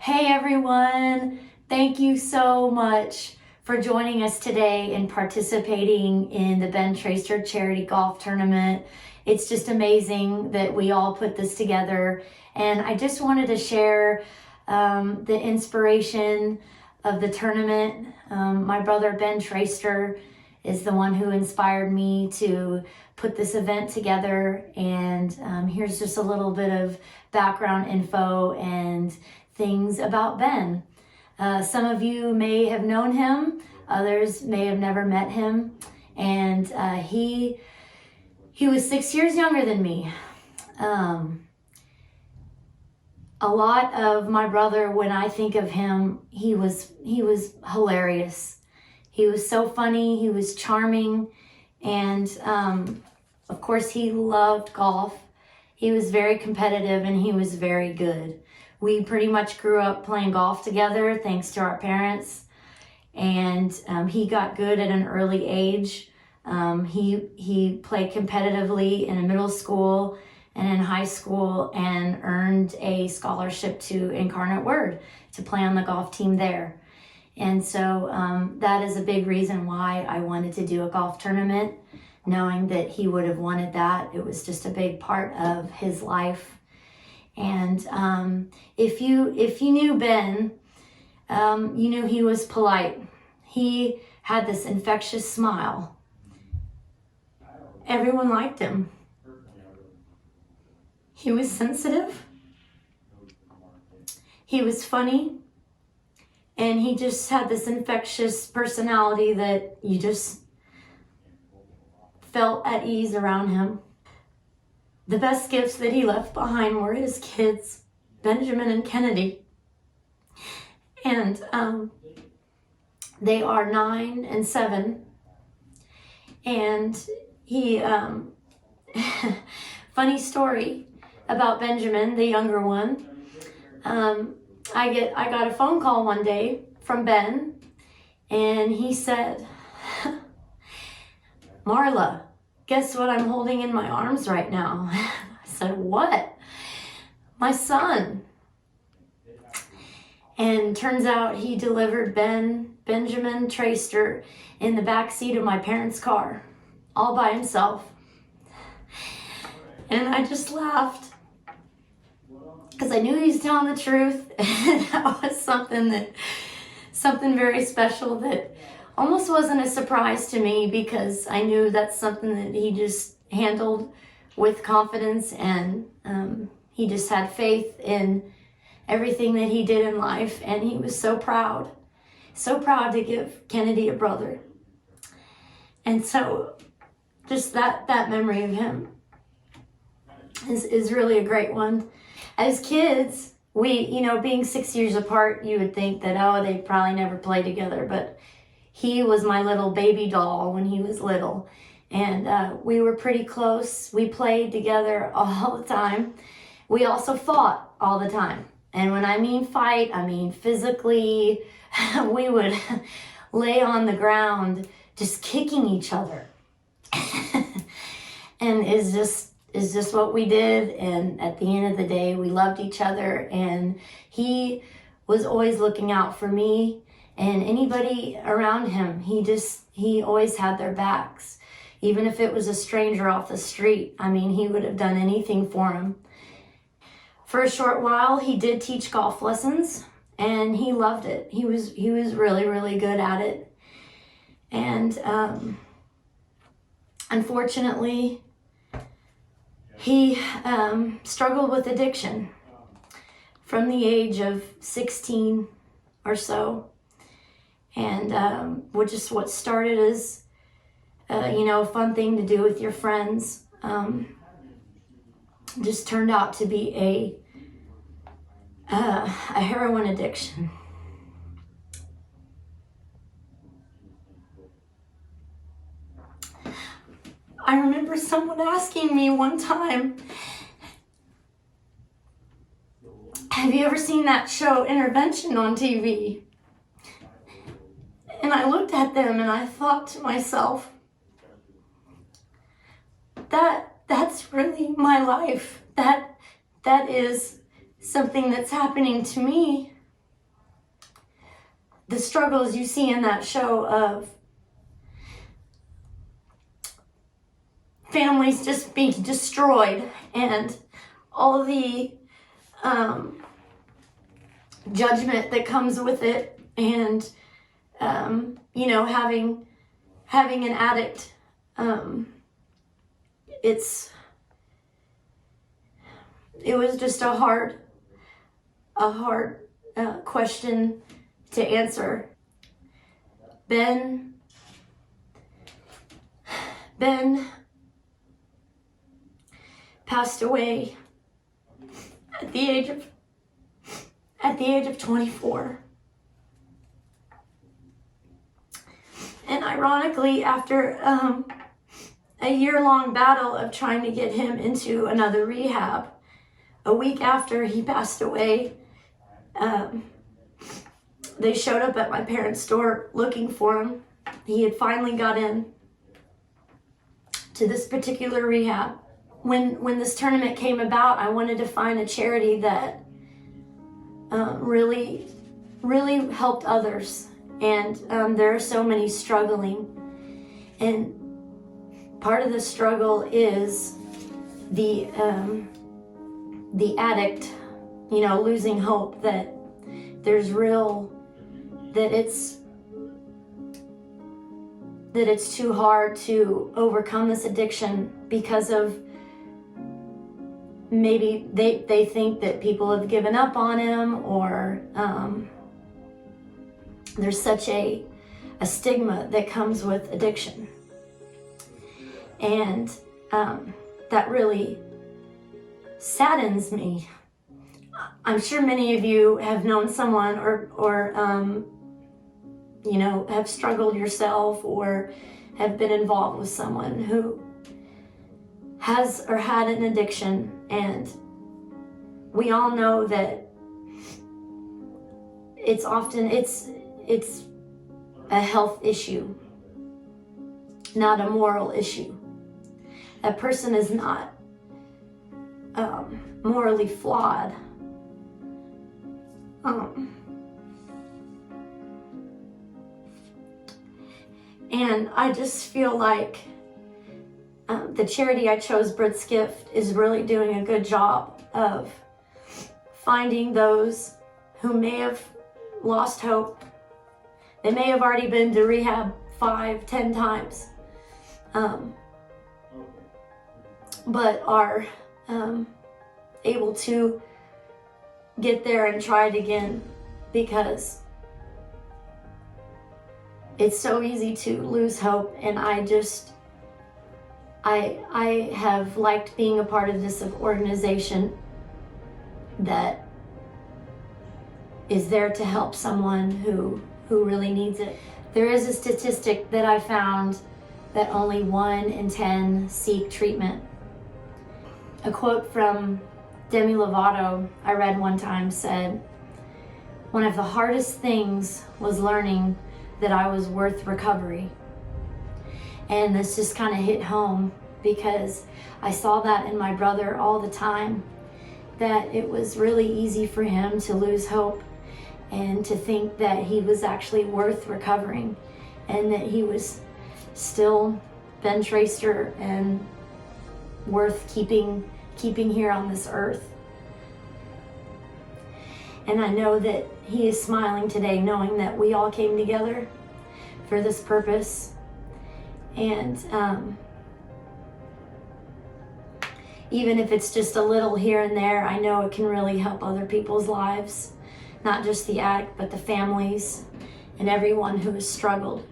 Hey everyone, thank you so much for joining us today and participating in the Ben Tracer Charity Golf Tournament. It's just amazing that we all put this together, and I just wanted to share the inspiration of the tournament. My brother Ben Tracer is the one who inspired me to put this event together, and here's just a little bit of background info and things about Ben. Some of you may have known him, others may have never met him, and he was 6 years younger than me. A lot of my brother, when I think of him, he was hilarious. He was so funny, he was charming, and of course he loved golf. He was very competitive and he was very good. We pretty much grew up playing golf together thanks to our parents, and he got good at an early age. He played competitively in middle school and in high school and earned a scholarship to Incarnate Word to play on the golf team there. And so that is a big reason why I wanted to do a golf tournament, knowing that he would have wanted that. It was just a big part of his life. And if you knew Ben, you knew he was polite. He had this infectious smile. Everyone liked him. He was sensitive. He was funny. And he just had this infectious personality that you just felt at ease around him. The best gifts that he left behind were his kids, Benjamin and Kennedy. And they are 9 and 7. And he, funny story about Benjamin, the younger one. I got a phone call one day from Ben, and he said, "Marla, guess what I'm holding in my arms right now?" I said, "What?" "My son." And turns out he delivered Benjamin Tracer in the back seat of my parents' car, all by himself. And I just laughed, because I knew he was telling the truth, and that was something very special that almost wasn't a surprise to me, because I knew that's something that he just handled with confidence, and he just had faith in everything that he did in life, and he was so proud to give Kennedy a brother. And so just that memory of him is really a great one. As kids, we, being 6 years apart, you would think that, oh, they probably never played together, but he was my little baby doll when he was little, and we were pretty close. We played together all the time. We also fought all the time, and when I mean fight, I mean physically. We would lay on the ground just kicking each other, and is just what we did. And at the end of the day, we loved each other, and he was always looking out for me and anybody around him. He always had their backs. Even if it was a stranger off the street, he would have done anything for him. For a short while, he did teach golf lessons, and he loved it. He was really, really good at it. And unfortunately, he struggled with addiction from the age of 16 or so. And what started as, a fun thing to do with your friends, just turned out to be a heroin addiction. I remember someone asking me one time, "Have you ever seen that show Intervention on TV?" And I looked at them and I thought to myself, that's really my life. That is something that's happening to me. the struggles you see in that show of families just being destroyed and all the judgment that comes with it, and you know, having an addict, it was just a hard question to answer. Ben passed away at the age of 24. And ironically, after a year-long battle of trying to get him into another rehab, a week after he passed away, they showed up at my parents' door looking for him. He had finally got in to this particular rehab. When this tournament came about, I wanted to find a charity that really helped others. And there are so many struggling. And part of the struggle is the addict, you know, losing hope that it's too hard to overcome this addiction because of maybe they think that people have given up on him, or there's such a stigma that comes with addiction. And that really saddens me. I'm sure many of you have known someone or you know, have struggled yourself or have been involved with someone who has or had an addiction, and we all know that it's a health issue, not a moral issue. That person is not morally flawed. And I just feel like the charity I chose, Brit's Gift, is really doing a good job of finding those who may have lost hope. They may have already been to rehab 5-10 times, but are able to get there and try it again, because it's so easy to lose hope. And I have liked being a part of this organization that is there to help someone who really needs it. There is a statistic that I found that only 1 in 10 seek treatment. A quote from Demi Lovato I read one time said, "One of the hardest things was learning that I was worth recovery." And this just kind of hit home, because I saw that in my brother all the time, that it was really easy for him to lose hope and to think that he was actually worth recovering, and that he was still Ben Tracer and worth keeping here on this earth. And I know that he is smiling today, knowing that we all came together for this purpose. And even if it's just a little here and there, I know it can really help other people's lives, not just the addict, but the families and everyone who has struggled.